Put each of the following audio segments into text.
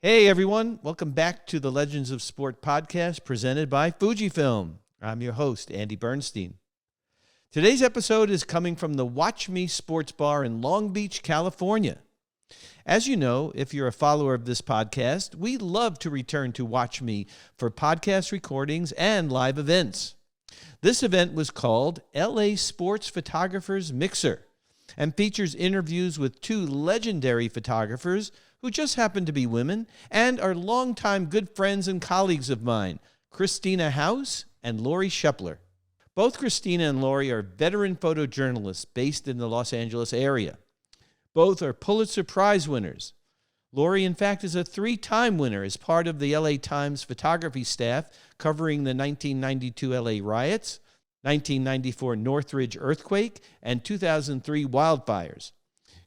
Hey everyone, welcome back to the Legends of Sport podcast presented by Fujifilm. I'm your host, Andy Bernstein. Today's episode is coming from the Watch Me Sports Bar in Long Beach, California. As you know, if you're a follower of this podcast, we love to return to Watch Me for podcast recordings and live events. This event was called LA Sports Photographers Mixer and features interviews with two legendary photographers who just happen to be women and are longtime good friends and colleagues of mine, Christina House and Lori Shepler. Both Christina and Lori are veteran photojournalists based in the Los Angeles area. Both are Pulitzer Prize winners. Lori, in fact, is a 3-time winner as part of the LA Times photography staff covering the 1992 LA riots, 1994 Northridge earthquake, and 2003 wildfires.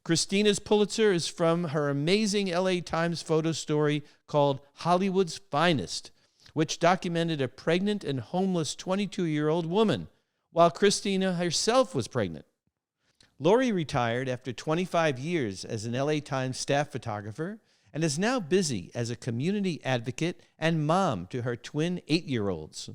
Christina's Pulitzer is from her amazing LA Times photo story called Hollywood's Finest, which documented a pregnant and homeless 22-year-old woman, while Christina herself was pregnant. Lori retired after 25 years as an LA Times staff photographer and is now busy as a community advocate and mom to her twin 8-year-olds.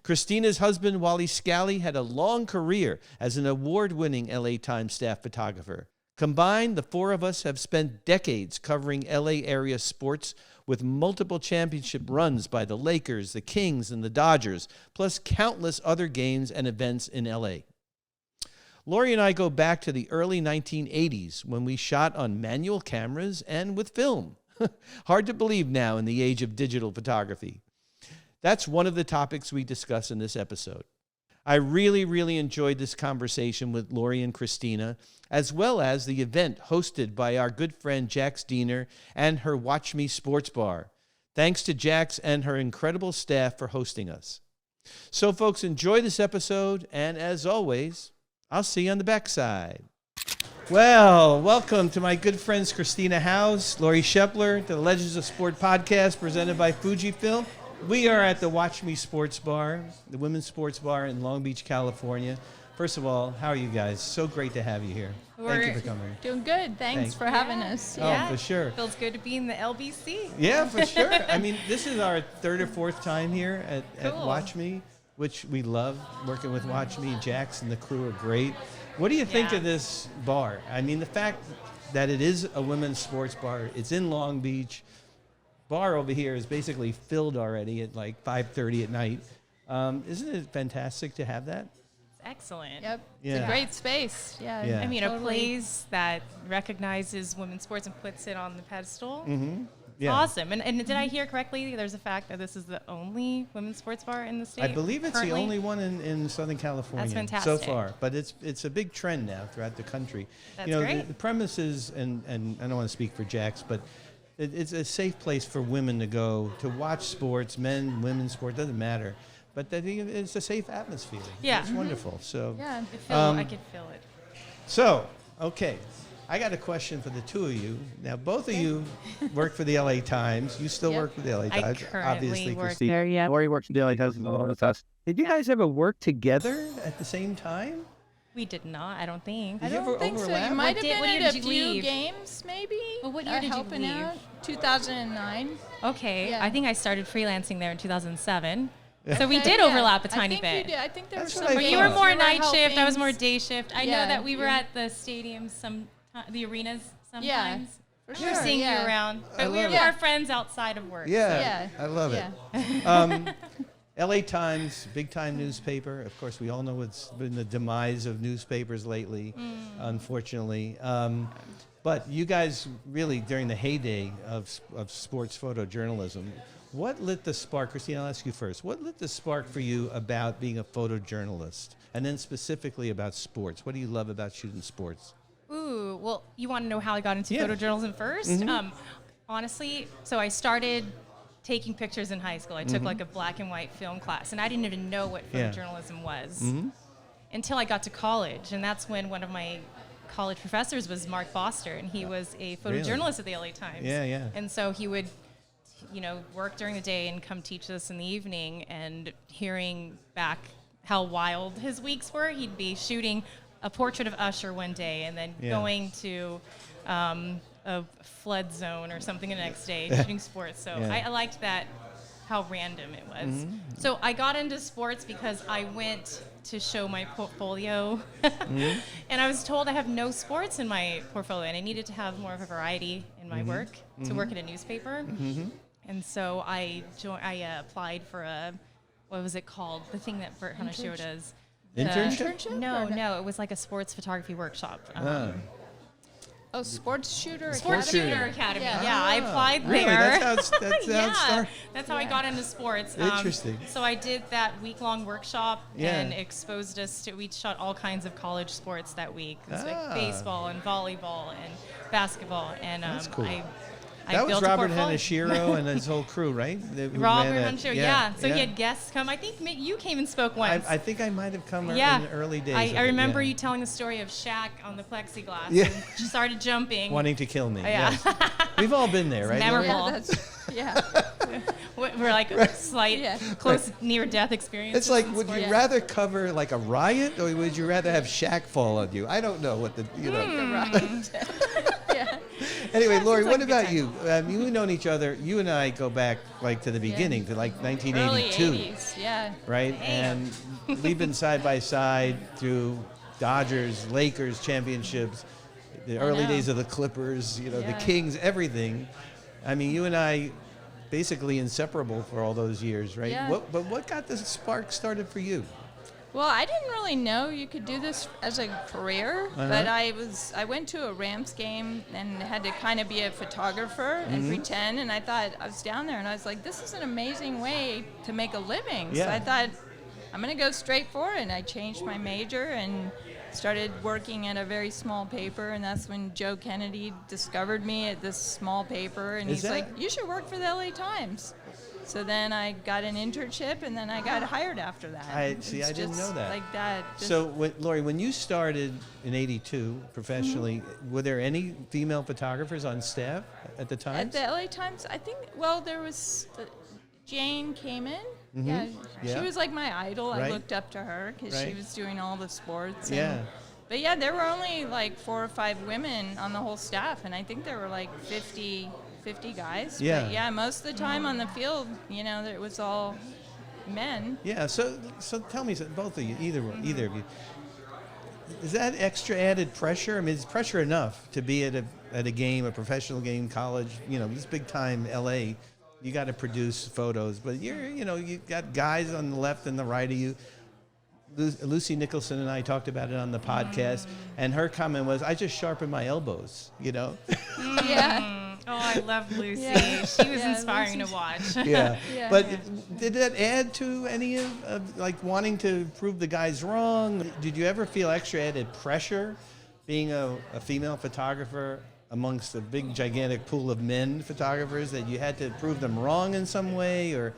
Christina's husband, Wally Scally, had a long career as an award-winning LA Times staff photographer. Combined, the four of us have spent decades covering LA area sports with multiple championship runs by the Lakers, the Kings, and the Dodgers, plus countless other games and events in LA. Lori and I go back to the early 1980s when we shot on manual cameras and with film. Hard to believe now in the age of digital photography. That's one of the topics we discuss in this episode. I really enjoyed this conversation with Lori and Christina, as well as the event hosted by our good friend Jax Diener and her Watch Me Sports Bar. Thanks to Jax and her incredible staff for hosting us. So folks, enjoy this episode, and as always, I'll see you on the backside. Well, welcome to my good friends Christina House, Lori Shepler, to the Legends of Sport podcast presented by Fujifilm. We are at the Watch Me Sports Bar, the women's sports bar in Long Beach, California. First of all, how are you guys? So great to have you here. Thank you for coming. Doing good. Thanks for having us. Oh, for sure. Feels good to be in the LBC. Yeah, for sure. I mean, this is our third or fourth time here at Watch Me, which we love working with Watch Me. Jax and the crew are great. What do you think of this bar? I mean, the fact that it is a women's sports bar, it's in Long Beach. Bar over here is basically filled already at like 5:30 at night. Isn't it fantastic to have that? It's excellent. Yep. Yeah. It's a great space. Yeah. I mean, totally. a place that recognizes women's sports and puts it on the pedestal. Mm-hmm. It's awesome. And did I hear correctly? There's a fact that this is the only women's sports bar in the state. I believe it's currently? the only one in Southern California. That's fantastic. So far. But it's a big trend now throughout the country. That's great. The premise is, and I don't want to speak for Jax, but it's a safe place for women to go to watch sports, men, women's sports, doesn't matter. But it's a safe atmosphere. Yeah. It's wonderful. So Yeah. I could feel it. So, okay. I got a question for the two of you. Now, both of you work for the LA Times. You still work for the LA Times. currently obviously, work Christine. there, yeah. Lori works in the LA Times along with us. Did you guys ever work Together at the same time? We did not, I don't think. Did I you ever don't think so. overlap? You might What have year been at a did you few leave? games, maybe. Well, what year did you helping leave? out. 2009. Okay. Yeah. I think I started freelancing there in 2007. So we Okay, did yeah. overlap a I tiny think bit. You did. I think there That's were what some. I But thought. you were more games night shift. I was helping. more day shift. I know Yeah, that we were yeah. at the stadiums, the arenas sometimes. Yeah, for We were sure, seeing yeah. you around, I but we love were it. more friends outside of work. Yeah, Yeah. I love it. Yeah. LA Times, big time newspaper. Of course, we all know it's been the demise of newspapers lately, unfortunately. But you guys really, during the heyday of sports photojournalism, what lit the spark? Christina, I'll ask you first. What lit the spark for you about being a photojournalist? And then specifically about sports. What do you love about shooting sports? Ooh, well, you want to know how I got into Yeah. photojournalism first? Honestly, so I started taking pictures in high school. I took like a black and white film class, and I didn't even know what Yeah. photojournalism was until I got to college. And that's when one of my college professors was Mark Foster, and he was a photojournalist at the LA Times. Yeah, yeah. And so he would, work during the day and come teach us in the evening. And hearing back how wild his weeks were, he'd be shooting a portrait of Usher one day, and then going to a a flood zone or something the next day shooting sports. So I liked that, how random it was. So I got into sports because I went to show my portfolio and I was told I have no sports in my portfolio and I needed to have more of a variety in my work to work at a newspaper. And so I applied for what was it called? The thing that Bert Hanashiro does. Internship? No, it was like a sports photography workshop. Sports Shooter Sports Academy? Shooter Academy. Yeah. Yeah, I applied Really? there. That's how it started? That's how I got into sports. Interesting. So I did that week-long workshop Yeah. and exposed us to, we shot all kinds of college sports that week. It was like baseball and volleyball and basketball. And That's cool. I That was built a Robert portfolio. Hanashiro and his whole crew, right? Robert Hanashiro, yeah. So he had guests come. I think you came and spoke once. I think I might have come in the early days. I remember you telling the story of Shaq on the plexiglass. Yeah. And she started jumping. Wanting to kill me. Yeah. Yes. We've all been there, right? Memorable. Yeah. We're like slight, close, near-death experience. It's like, would you rather cover like a riot, or would you rather have Shaq fall on you? I don't know what The right. Yeah. Anyway, Lori, like what a good about time. you? You've known each other. You and I go back like to the beginning, to like 1982, Early 80s, yeah. right? And we've been side by side through Dodgers, Lakers championships, the early know. days of the Clippers, the Yeah. Kings, everything. I mean, you and I basically inseparable for all those years, right? Yeah. But what got the spark started for you? Well, I didn't really know you could do this as a career, but I went to a Rams game and had to kind of be a photographer and pretend, and I thought, I was down there and I was like, this is an amazing way to make a living. Yeah. So I thought, I'm going to go straight for it, and I changed my major and started working at a very small paper, and that's when Joe Kennedy discovered me at this small paper, and he's like, you should work for the LA Times. So then I got an internship, and then I got hired after that. I It's didn't just know that. Like that. So, Lori, when you started in '82 professionally, were there any female photographers on staff at the time? At the LA Times, I think, well, there was, Jane came in. Yeah, Yeah. she was like my idol. Right. I looked up to her because Right. she was doing all the sports. Yeah. But yeah, there were only like 4 or 5 women on the whole staff, and I think there were like 50 guys. Yeah. But yeah, most of the time on the field, it was all men. Yeah. So tell me, both of you, either of you, is that extra added pressure? I mean, it's pressure enough to be at a game, a professional game, college. This big time LA. You got to produce photos, but you got guys on the left and the right of you. Lucy Nicholson and I talked about it on the podcast, and her comment was, "I just sharpened my elbows," Yeah. Oh, I love Lucy. Yeah. She was Yeah, inspiring Lucy's- to watch. Yeah. Yeah. But Yeah. did that add to any of like wanting to prove the guys wrong? Did you ever feel extra added pressure being a female photographer amongst a big gigantic pool of men photographers, that you had to prove them wrong in some way, or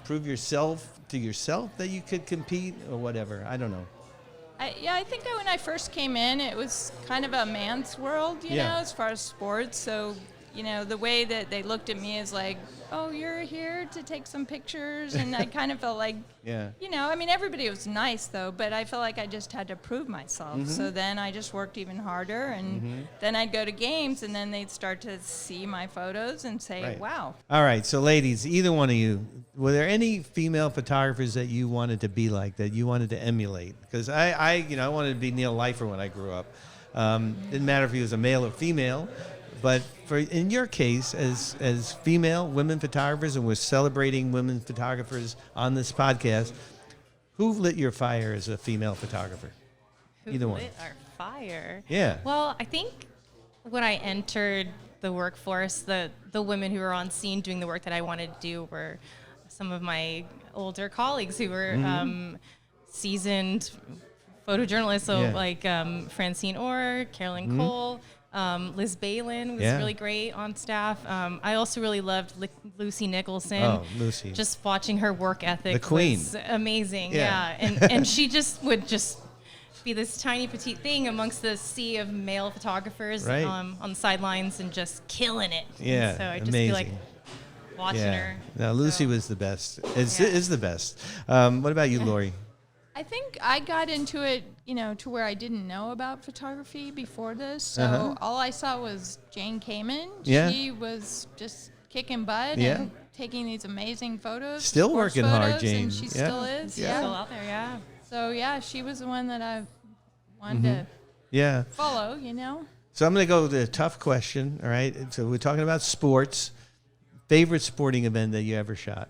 prove yourself that you could compete, or whatever? I don't know. I think when I first came in, it was kind of a man's world, you know, as far as sports. So, the way that they looked at me is like, oh, you're here to take some pictures. And I kind of felt like, everybody was nice, though, but I felt like I just had to prove myself. So then I just worked even harder. And then I'd go to games, and then they'd start to see my photos and say, Right. wow. All right, so ladies, either one of you, were there any female photographers that you wanted to be like, that you wanted to emulate? Because I wanted to be Neil Leifer when I grew up. Didn't matter if he was a male or female, but in your case, as female women photographers, and we're celebrating women photographers on this podcast, who lit your fire as a female photographer? Either one. Who lit our fire? Yeah. Well, I think when I entered the workforce, the women who were on scene doing the work that I wanted to do were some of my older colleagues who were seasoned photojournalists, so like Francine Orr, Carolyn Cole, Liz Balin was really great on staff. I also really loved Lucy Nicholson. Oh, Lucy. Just watching her work ethic The queen. was amazing. Yeah. And she just would be this tiny petite thing amongst the sea of male photographers Right. on the sidelines and just killing it. Yeah, And so I just amazing. feel like watching her. No, Lucy So- was the best. Is Yeah. the best. What about you, Lori? I think I got into it, to where I didn't know about photography before this. So all I saw was Jane Kamen. Yeah. She was just kicking butt Yeah. and taking these amazing photos. Still sports working hard, photos, Jane. And she Yeah. still is. Yeah. Yeah. Still out there, yeah. So, yeah, she was the one that I wanted Yeah. to follow, So I'm going to go with a tough question, all right? So we're talking about sports. Favorite sporting event that you ever shot?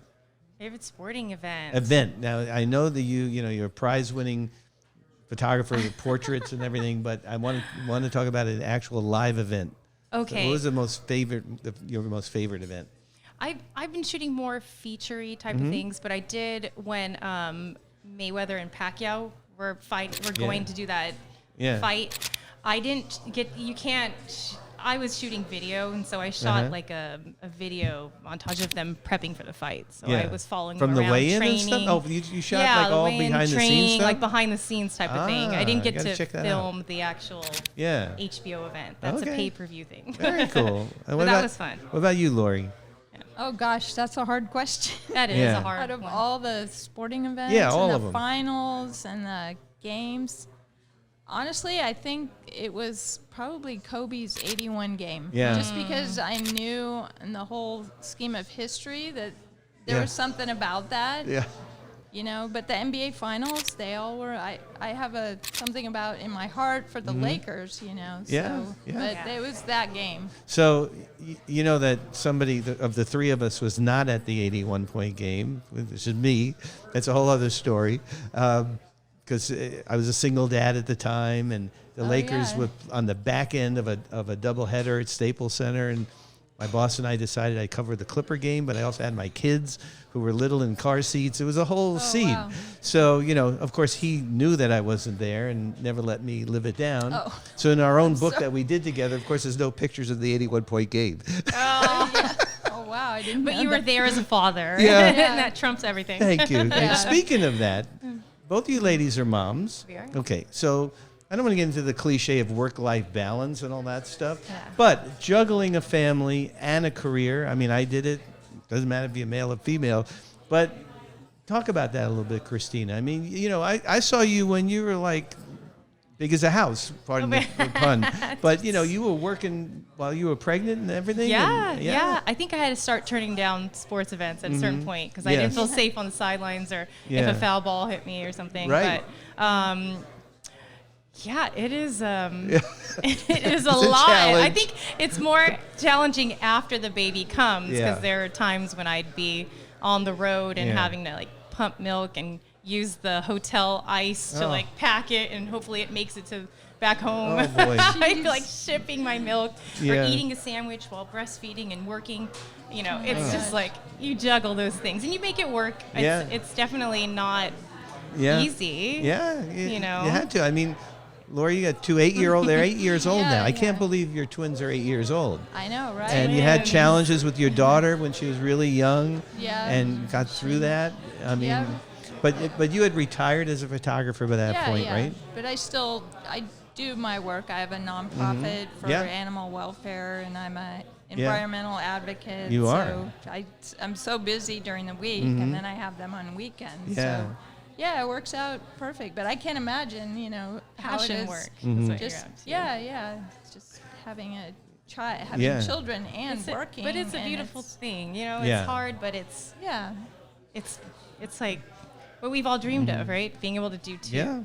Favorite sporting event? Now, I know that you're a prize-winning photographer with portraits and everything, but I want to talk about an actual live event. Okay. So what was your most favorite event? I've been shooting more feature-y type of things, but I did when Mayweather and Pacquiao were going to do that fight. I didn't get. I was shooting video, and so I shot like a video montage of them prepping for the fight. So I was following from them the around weigh-in training. and stuff. Oh, you shot like all behind the scenes stuff, like behind the scenes type of thing. I didn't get gotta to check that film the actual Yeah. HBO event. That's Okay. a pay-per-view thing. Very cool. And But that was fun. What about you, Lori? Oh, gosh, that's a hard question. That is Yeah. a hard Out of one. all the sporting events all and of the them. finals and the games, honestly, I think it was probably Kobe's 81 game. Yeah. Just because I knew in the whole scheme of history that there was something about that. Yeah. But the NBA finals, they all were. I have something about in my heart for the Lakers. So, Yeah, yeah. But it was that game. So, you know that somebody of the three of us was not at the 81-point game, which is me. That's a whole other story. Because I was a single dad at the time, and the Lakers were on the back end of a doubleheader at Staples Center, and my boss and I decided I'd cover the Clipper game, but I also had my kids who were little in car seats. It was a whole scene. Wow. So, of course, he knew that I wasn't there and never let me live it down. Oh. So in our own book that we did together, of course, there's no pictures of the 81-point game. Oh wow, I didn't. But know you were that. there as a father. Yeah. And that trumps everything. Thank you. And Yeah. speaking of that, both of you ladies are moms. We are. Okay, so I don't want to get into the cliche of work-life balance and all that stuff, Yeah. but juggling a family and a career, I mean, I did it. Doesn't matter if you're male or female, but talk about that a little bit, Christina. I mean, I saw you when you were like big as a house, pardon the pun, but you were working while you were pregnant and everything. Yeah. I think I had to start turning down sports events at a certain point because I didn't feel safe on the sidelines or if a foul ball hit me or something. Right. But it is. It is a It's a lot. I challenge. think it's more challenging after the baby comes because Yeah. there are times when I'd be on the road and Yeah. having to pump milk and use the hotel ice to Oh. pack it and hopefully it makes it to back home. Oh, boy. I feel shipping my milk Yeah. or eating a sandwich while breastfeeding and working. It's just God. you juggle those things and you make it work. Yeah. It's definitely not Yeah. easy. Yeah, You know? you had to. I mean, Lori, you got two 8-year-old. They're 8 years old Yeah, now. I can't yeah. believe your twins are 8 years old. I know, right? And you had Twins. challenges with your daughter when she was really young. Yeah. And got through that. I mean, Yeah. but you had retired as a photographer by that point, right? But I do my work. I have a nonprofit for Yeah. animal welfare, and I'm a environmental advocate. You are. So I'm so busy during the week, and then I have them on weekends. Yeah. So yeah, it works out perfect. But I can't imagine, how it Passion is. work. Mm-hmm. That's what Just you're up to. yeah. It's just having having Yeah. children and working. But it's a and beautiful thing. Yeah. It's hard, but it's what we've all dreamed of, right? Being able to do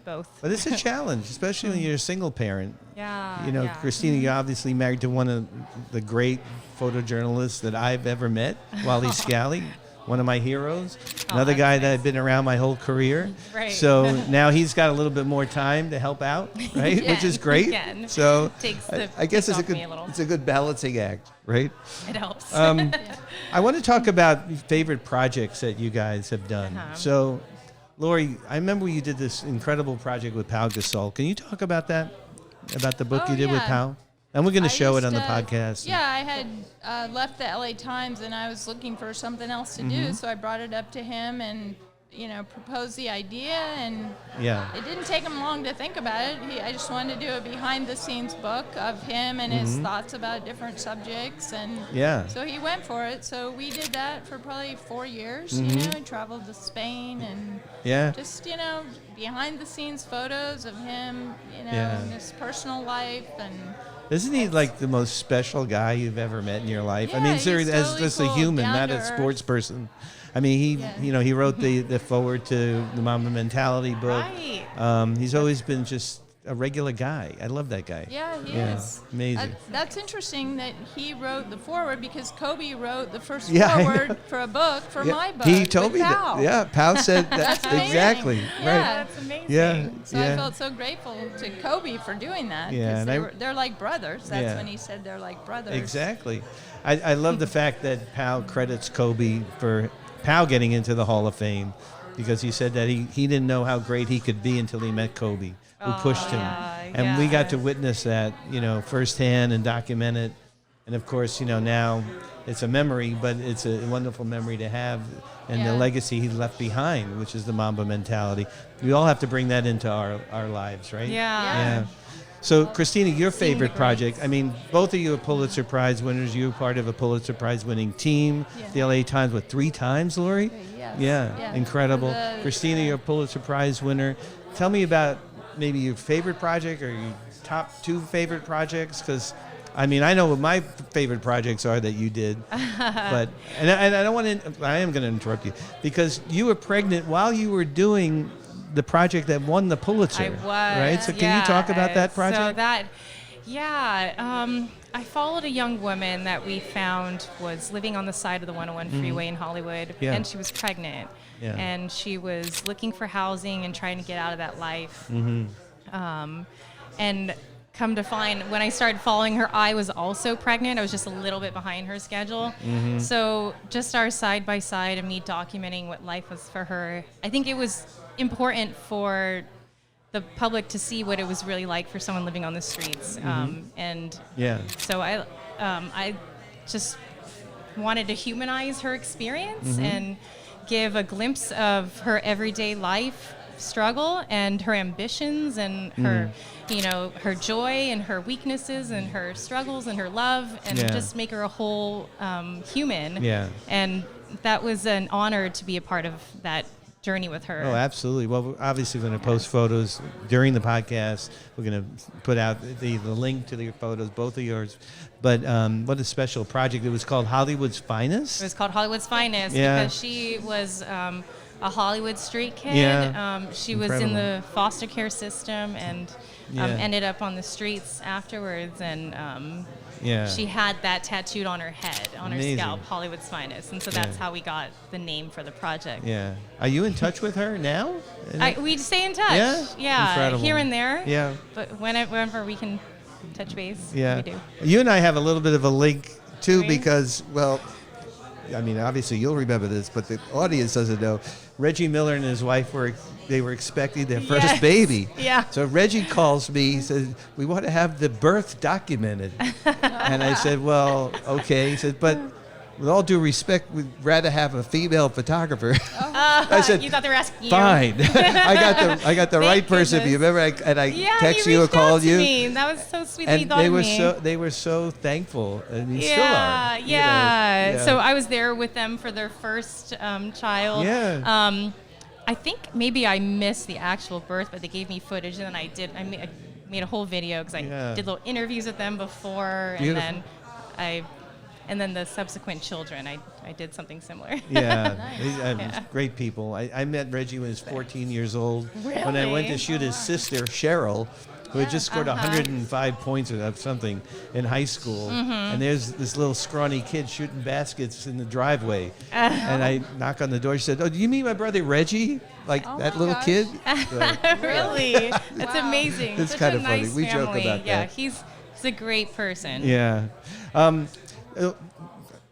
both. But it's a challenge, especially when you're a single parent. Yeah. Christina, you're obviously married to one of the great photojournalists that I've ever met, Wally Scally, one of my heroes. Another that's guy that nice. I've been around my whole career. Right. So now he's got a little bit more time to help out, right? Yeah, Which is he great. can. So Takes I guess takes it's off me a little. a good balancing act, right? It helps. I want to talk about favorite projects that you guys have done. Uh-huh. So, Lori, I remember you did this incredible project with Pau Gasol. Can you talk about that? About the book Oh, you did with yeah. Pau? And we're going to I show it just, on the podcast. Yeah, I had left the LA Times and I was looking for something else to do, so I brought it up to him, and proposed the idea, and Yeah. it didn't take him long to think about it. I just wanted to do a behind-the-scenes book of him and his thoughts about different subjects, and so he went for it. So we did that for probably 4 years. I traveled to Spain and just behind-the-scenes photos of him, and his personal life. And isn't he like the most special guy you've ever met in your life? Yeah, I mean, he's seriously, as totally just cool, a human, down not to a earth. sports person. I mean, he wrote the foreword to the Mamba Mentality book. Right. He's always been just a regular guy. I love that guy. Yeah, he is. Amazing. That's interesting that he wrote the foreword, because Kobe wrote the first I know. foreword for a book for my book. He told with me Pau. that. Yeah, Pau said that. That's amazing. Exactly. Yeah. Right. That's amazing. Yeah. So I felt so grateful to Kobe for doing that. Yeah, 'cause and they're like brothers. That's Yeah. when he said they're like brothers. Exactly. I love the fact that Pau credits Kobe for Pau getting into the Hall of Fame, because he said that he didn't know how great he could be until he met Kobe, who pushed him. And we got to witness that, firsthand and document it. And of course, now it's a memory, but it's a wonderful memory to have, and the legacy he left behind, which is the Mamba mentality. We all have to bring that into our lives, right? Yeah. So, Christina, your favorite great. project, I mean, both of you are Pulitzer Prize winners. You were part of a Pulitzer Prize winning team. Yeah. The LA Times, 3 times, Lori? Yes. Yeah, incredible. The- Christina, you're a Pulitzer Prize winner. Tell me about maybe your favorite project or your top 2 favorite projects, because I mean, I know what my favorite projects are that you did, but and I don't want to. I am going to interrupt you because you were pregnant while you were doing the project that won the Pulitzer. I was. Right. So can you talk about that project? So I followed a young woman that we found was living on the side of the 101 freeway in Hollywood, and she was pregnant, and she was looking for housing and trying to get out of that life, and come to find, when I started following her, I was also pregnant. I was just a little bit behind her schedule. So just our side by side and me documenting what life was for her, I think it was important for the public to see what it was really like for someone living on the streets. So I just wanted to humanize her experience and give a glimpse of her everyday life struggle and her ambitions and her her joy and her weaknesses and her struggles and her love, and just make her a whole human. And that was an honor to be a part of that journey with her. Oh, absolutely. Well, we're obviously going to post photos during the podcast. We're going to put out the link to the photos, both of yours. But what a special project. It was called Hollywood's Finest? It was called Hollywood's Finest because she was a Hollywood street kid. She was in the foster care system and ended up on the streets afterwards. And she had that tattooed on her head, on her scalp, Hollywood's Finest. And so that's how we got the name for the project. Yeah. Are you in touch with her now? We stay in touch. Yeah. Incredible. Here and there. Yeah. But whenever we can touch base, we do. You and I have a little bit of a link, too, because, well, I mean, obviously you'll remember this, but the audience doesn't know. Reggie Miller and his wife were expecting their first baby. Yeah. So Reggie calls me. He says, "We want to have the birth documented." And I said, "Well, okay." He said, "But with all due respect, we'd rather have a female photographer." I said, "You thought they were asking you?" Fine. I got the right person. If you remember, I texted you or called you. Me. That was so sweet that you thought of me. They were so thankful, and you still are. Yeah. So I was there with them for their first child. Yeah. I think maybe I missed the actual birth, but they gave me footage, and then I made a whole video because I did little interviews with them before, Beautiful. and then the subsequent children, I did something similar. Yeah, great people. I met Reggie when he was 14 years old. Really? When I went to shoot his sister, Cheryl, who had just scored 105 points or something in high school. And there's this little scrawny kid shooting baskets in the driveway. And I knock on the door. She said, "Oh, do you mean my brother Reggie? Like that little kid?" So, Really? That's amazing. It's Such kind a of funny. nice We joke family. about that. Yeah, he's a great person. Yeah.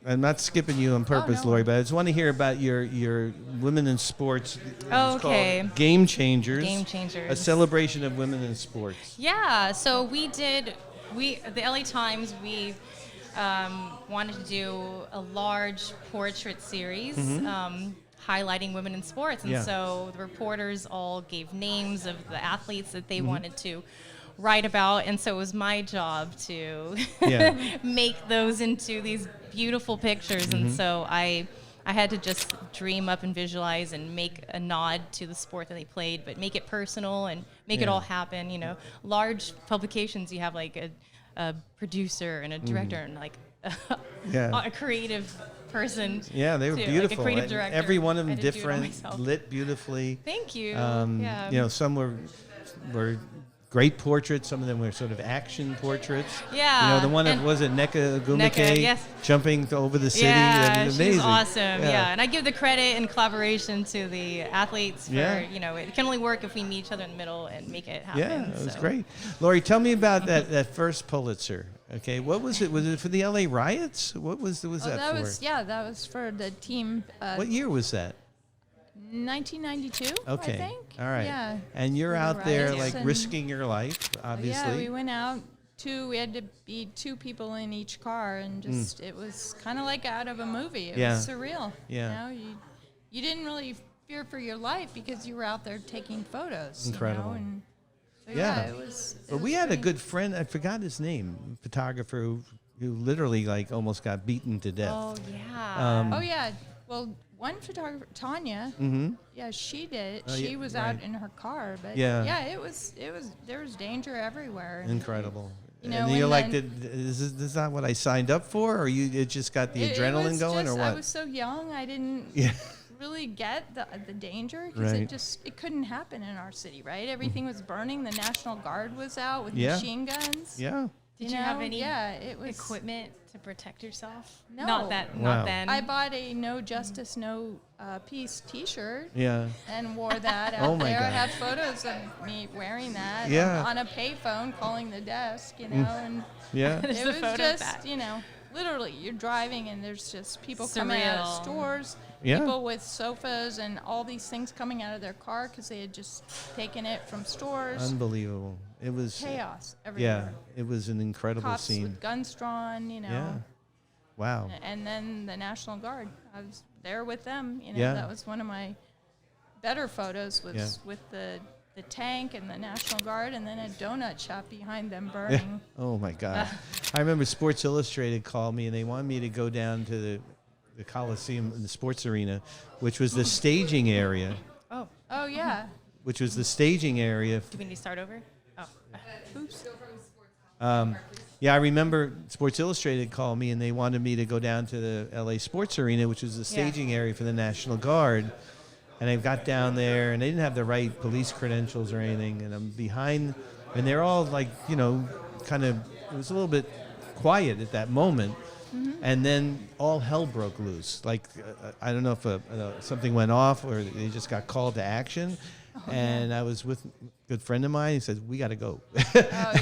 I'm not skipping you on purpose, Lori, but I just want to hear about your women in sports. It's called Game Changers. Game Changers. A celebration of women in sports. Yeah. So the LA Times, we wanted to do a large portrait series highlighting women in sports. And so the reporters all gave names of the athletes that they wanted to write about. And so it was my job to make those into these beautiful pictures. And so I had to just dream up and visualize and make a nod to the sport that they played, but make it personal and make it all happen. You know, large publications, you have like a producer and a director and like a creative person. Yeah, they were too, beautiful. Like a creative director. Every one of them different, lit beautifully. Thank you. You know, some were great portraits. Some of them were sort of action portraits. Yeah. You know, the one that was it Nneka Ogwumike jumping over the city. Yeah, amazing. she's awesome. Yeah. And I give the credit and collaboration to the athletes for, you know, it can only work if we meet each other in the middle and make it happen. Yeah, it was great. Lori, tell me about that first Pulitzer. Okay, what was it? Was it for the LA riots? What was that for? That was for the team. What year was that? 1992, okay. I think. All right. Yeah. And you're out there like risking your life, obviously. Yeah, we went out. We had to be 2 people in each car, and just it was kind of like out of a movie. It was surreal. Yeah. You know, you didn't really fear for your life because you were out there taking photos. Incredible. You know? And so, it was. But we had a good friend. I forgot his name. Photographer who literally like almost got beaten to death. Oh yeah. Well, one photographer, Tanya. Yeah, she did. She was out in her car, but it was there was danger everywhere. Incredible. You know, and you're like, is this not what I signed up for, or it just got the adrenaline going, or what? I was so young, I didn't really get the danger because it couldn't happen in our city, right? Everything was burning. The National Guard was out with machine guns. Yeah. Did you have any equipment to protect yourself? No. Not then. I bought a No Justice, No Peace T-shirt. Yeah. And wore that out there. God. I have photos of me wearing that on a payphone calling the desk, you know. And it was just, you know, literally you're driving and there's just people coming out of stores. People with sofas and all these things coming out of their car because they had just taken it from stores. Unbelievable. It was chaos everywhere. Yeah, it was an incredible Cops scene. With guns drawn, you know. Yeah. Wow. And then the National Guard. I was there with them. You know, that was one of my better photos was with the tank and the National Guard, and then a donut shop behind them burning. Oh my God. I remember Sports Illustrated called me and they wanted me to go down to the Coliseum in the sports arena, which was the staging area. Oh yeah. Which was the staging area. Do we need to start over? Oh. Oops. Yeah, I remember Sports Illustrated called me and they wanted me to go down to the LA Sports Arena, which was the staging area for the National Guard. And I got down there and they didn't have the right police credentials or anything. And I'm behind, and they're all like, you know, kind of, it was a little bit quiet at that moment. And then all hell broke loose. Like, I don't know if something went off or they just got called to action. And I was with a good friend of mine. He said, we got to go.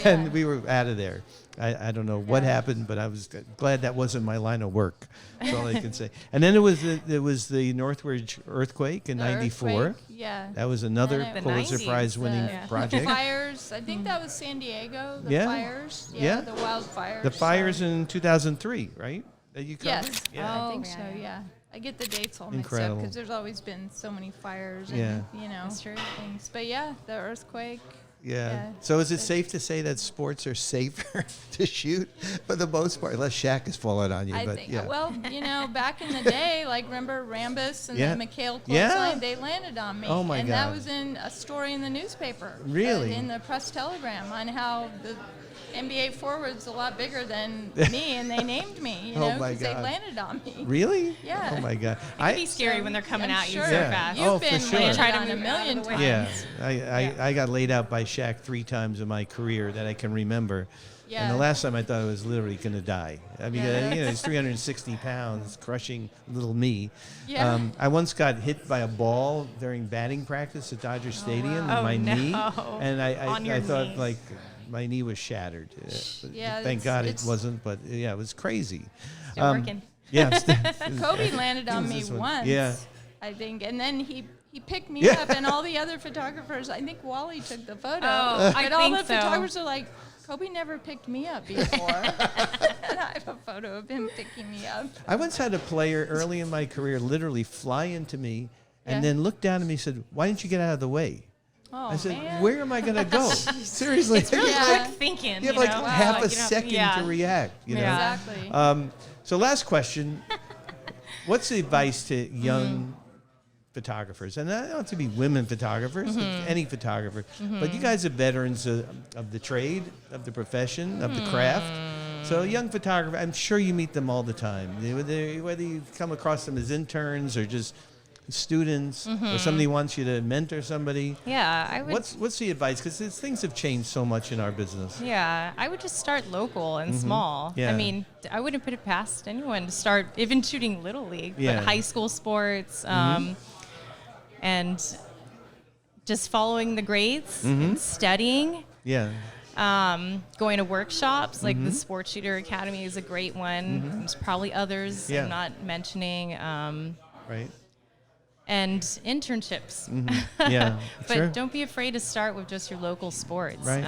And we were out of there. I don't know what happened, but I was glad that wasn't my line of work. That's all I can say. And then it was the Northridge earthquake in '94. Yeah. That was another Pulitzer Prize winning project. The fires. I think that was San Diego. The fires. Yeah. The wildfires. The fires in 2003, right? That you covered? Yes. Yeah. I think so. Yeah. I get the dates all mixed up because there's always been so many fires and, you know, things. But yeah, the earthquake. Yeah. So is it safe to say that sports are safer to shoot for the most part? Unless Shaq has fallen on you. I think. Well, you know, back in the day, like remember Rambus and the McHale clothesline, they landed on me. Oh my God. And that was in a story in the newspaper. Really? In the press telegram on how the NBA forward's a lot bigger than me, and they named me, you know, because they landed on me. Really? Yeah. Oh my God. It can be scary when they're coming at you so fast. You've been for sure. laid out a million times. Yeah. I got laid out by Shaq 3 times in my career that I can remember. Yeah. And the last time I thought I was literally going to die. I mean, you know, he's 360 pounds, crushing little me. Yeah. I once got hit by a ball during batting practice at Dodger Stadium in my knee. And I thought, like, my knee was shattered. Thank God it wasn't, but it was crazy. Still working. Yeah. Kobe landed on me once, I think, and then he picked me up, and all the other photographers, I think Wally took the photo. Oh, but all the photographers are like, Hope he never picked me up before. And I have a photo of him picking me up. I once had a player early in my career literally fly into me and then look down at me and said, "Why didn't you get out of the way?" Oh, I said, man. "Where am I going to go?" Seriously. It's really Yeah. quick thinking. You have like know? half Like, a you know, second yeah. to react. You know? Yeah. Exactly. So last question. What's the advice to young photographers? And I don't have to be women photographers, any photographer. But you guys are veterans of the trade, of the profession, of the craft. So young photographer, I'm sure you meet them all the time. Whether you come across them as interns or just students or somebody wants you to mentor somebody. Yeah, I would. What's the advice? Because things have changed so much in our business. Yeah, I would just start local and small. Yeah. I mean, I wouldn't put it past anyone to start even shooting Little League, Yeah. but high school sports, and just following the grades, and studying, Yeah. going to workshops. Like the Sports Shooter Academy is a great one. There's probably others Yeah. I'm not mentioning. Right. And internships. Yeah. But sure. don't be afraid to start with just your local sports. Right.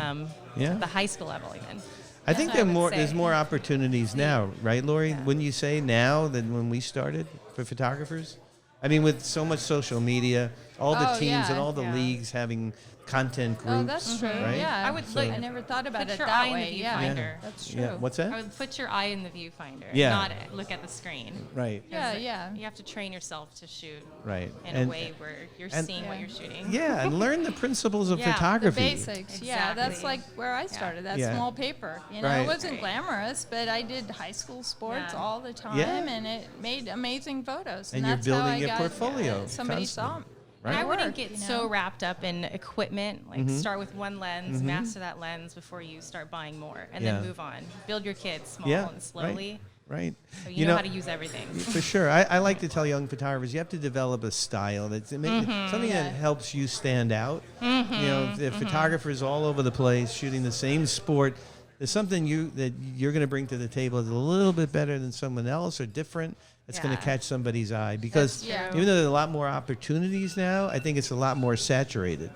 Yeah. At the high school level even. I think That's what I would there's say. more opportunities now, right, Lori? Yeah. Wouldn't you say now than when we started for photographers? I mean, with so much social media, all the Oh, teams yeah. and all the Yeah. leagues having content groups. Oh, that's true. Right? Yeah. I would So- look. I never thought about Put it your that eye in way. the Yeah. viewfinder. That's true. Yeah. What's I that? would put your eye in the viewfinder, Yeah. not look at the screen. Right. Yeah, yeah. You have to train yourself to shoot Right. in a way where you're and- seeing what Yeah. you're shooting. Yeah, and learn the principles of Yeah, the The photography. basics. Yeah, that's Exactly. like where I started. That Yeah. small paper. You know, Right. it wasn't Right. glamorous, but I did high school sports Yeah. all the time, Yeah. and it made amazing photos. And you're that's how building I your got, portfolio somebody constantly. saw 'em. Right. And I wouldn't work, get you so know? wrapped up in equipment. Like start with one lens, master that lens before you start buying more, and Yeah. then move on. Build your kit small Yeah, and slowly, Right. so you know how to use everything. For sure. I like to tell young photographers, you have to develop a style that's something Yeah. that helps you stand out. You know, if the photographers all over the place shooting the same sport, there's something that you're going to bring to the table that's a little bit better than someone else or different. It's going to Yeah. catch somebody's eye because That's true. even though there are a lot more opportunities now, I think it's a lot more saturated,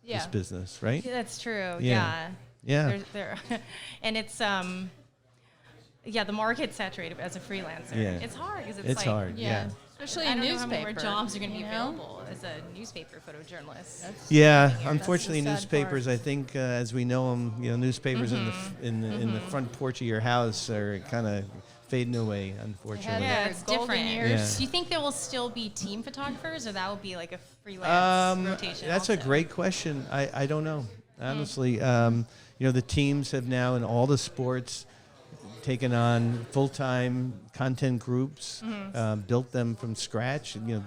Yeah. this business, right? Yeah, that's true. Yeah. Yeah. Yeah. There, and it's the market's saturated as a freelancer. Yeah. It's hard because it's It's like, hard. Yeah. Yeah. Especially I in don't know how newspaper. many more jobs are going to be you know? available as a newspaper photojournalist. Yeah, the unfortunately, sad newspapers. part. I think, as we know them, newspapers in the front porch of your house are kind of fading away. Unfortunately. Yeah, Yeah, it's golden different. years. Do you think there will still be team photographers, or that will be like a freelance rotation? That's also? a great question. I don't know, honestly. The teams have now in all the sports taken on full-time content groups, built them from scratch. It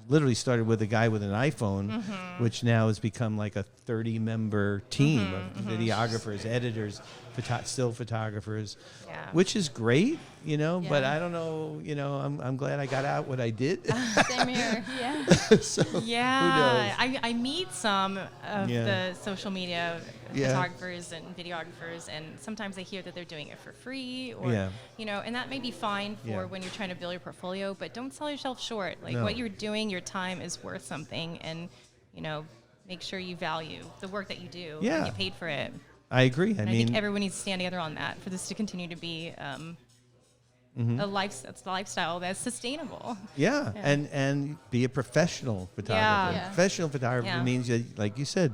literally started with a guy with an iPhone, which now has become like a 30-member team of videographers, editors, still photographers, Yeah. which is great. But Yeah. I don't know. I'm glad I got out what I did. Same here. Yeah. So, Yeah, who knows? I meet some of Yeah. the social media Yeah. photographers and videographers, and sometimes I hear that they're doing it for free, or Yeah. and that may be fine for Yeah. when you're trying to build your portfolio, but don't sell yourself short. Like No. what you're doing, your time is worth something, and make sure you value the work that you do Yeah. and get paid for it. I agree. I And I mean, think everyone needs to stand together on that for this to continue to be that's the lifestyle that's sustainable. yeah, and be a professional photographer. Yeah. Yeah. Professional photographer Yeah. means that, like you said,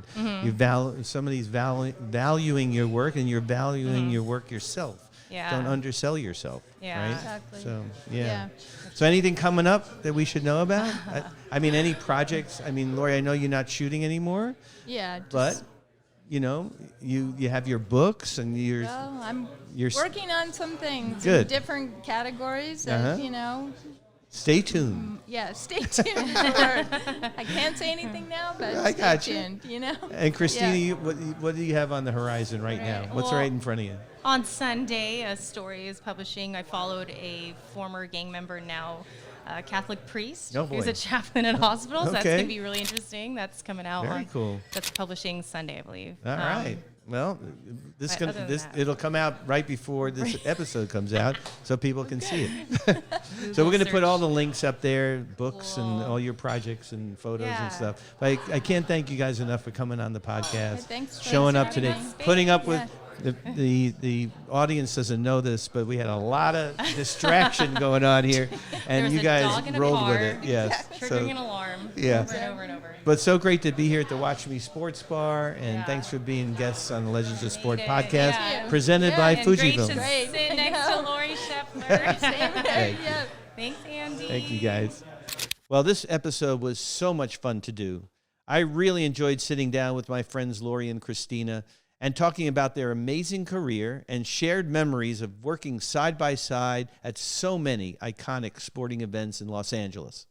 somebody's valuing your work, and you're valuing your work yourself. Yeah. Don't undersell yourself. Yeah. Right? Exactly. So yeah. Yeah. So anything coming up that we should know about? I mean, any projects? I mean, Lori, I know you're not shooting anymore, Yeah. Just, but you have your books and well, I'm you're working on some things Good. in different categories. Uh-huh. Stay tuned. Yeah, stay tuned. I can't say anything now, but I stay got you. tuned, And Christina, Yeah. what do you have on the horizon right now? Right. What's Well, right in front of you? On Sunday, a story is publishing. I followed a former gang member, now Catholic priest, Oh, who's boy. a chaplain in hospitals. That's Okay. going to be really interesting. That's coming out. Very cool. That's publishing Sunday, I believe. All right. Well, but other than that- it'll come out right before this episode comes out, so people can see it. So we're going to put search. all the links up there, books and Cool. all your projects and photos Yeah. and stuff. But I can't thank you guys enough for coming on the podcast, thanks for showing up having today, us. putting up with Yeah. The audience doesn't know this, but we had a lot of distraction going on here, and was you a guys dog in a rolled car. with it. Yes. Triggering an alarm Yeah. over and over and over. But so great to be here at the Watch Me Sports Bar, and Yeah. thanks for being guests on the Legends of Sport Made it. podcast, Yeah. presented by And great Fujifilm. to Great. sit next to Lori Shepler. Thank you. Yep. Thanks, Andy. Thank you, guys. Well, this episode was so much fun to do. I really enjoyed sitting down with my friends Lori and Christina and talking about their amazing career and shared memories of working side by side at so many iconic sporting events in Los Angeles.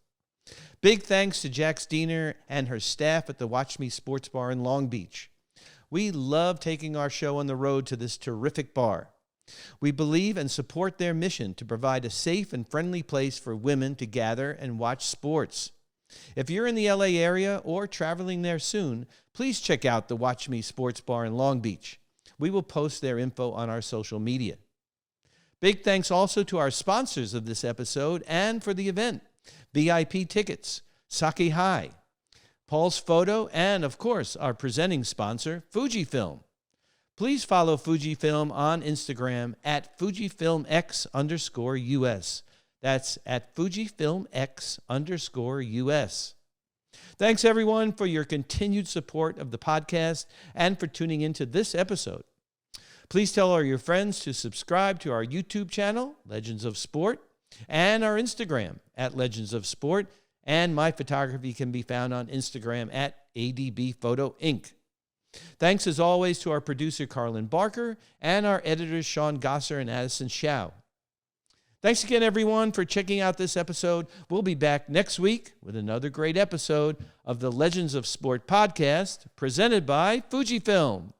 Big thanks to Jack Steiner and her staff at the Watch Me Sports Bar in Long Beach. We love taking our show on the road to this terrific bar. We believe and support their mission to provide a safe and friendly place for women to gather and watch sports. If you're in the LA area or traveling there soon, please check out the Watch Me Sports Bar in Long Beach. We will post their info on our social media. Big thanks also to our sponsors of this episode and for the event: VIP Tickets, Saki High, Paul's Photo, and of course our presenting sponsor, Fujifilm. Please follow Fujifilm on Instagram at FujifilmX_US. That's at FujifilmX_US. Thanks, everyone, for your continued support of the podcast and for tuning into this episode. Please tell all your friends to subscribe to our YouTube channel, Legends of Sport, and our Instagram at Legends of Sport, and my photography can be found on Instagram at ADB Photo Inc. Thanks, as always, to our producer, Carlin Barker, and our editors, Sean Gosser and Addison Shao. Thanks again, everyone, for checking out this episode. We'll be back next week with another great episode of the Legends of Sport podcast, presented by Fujifilm.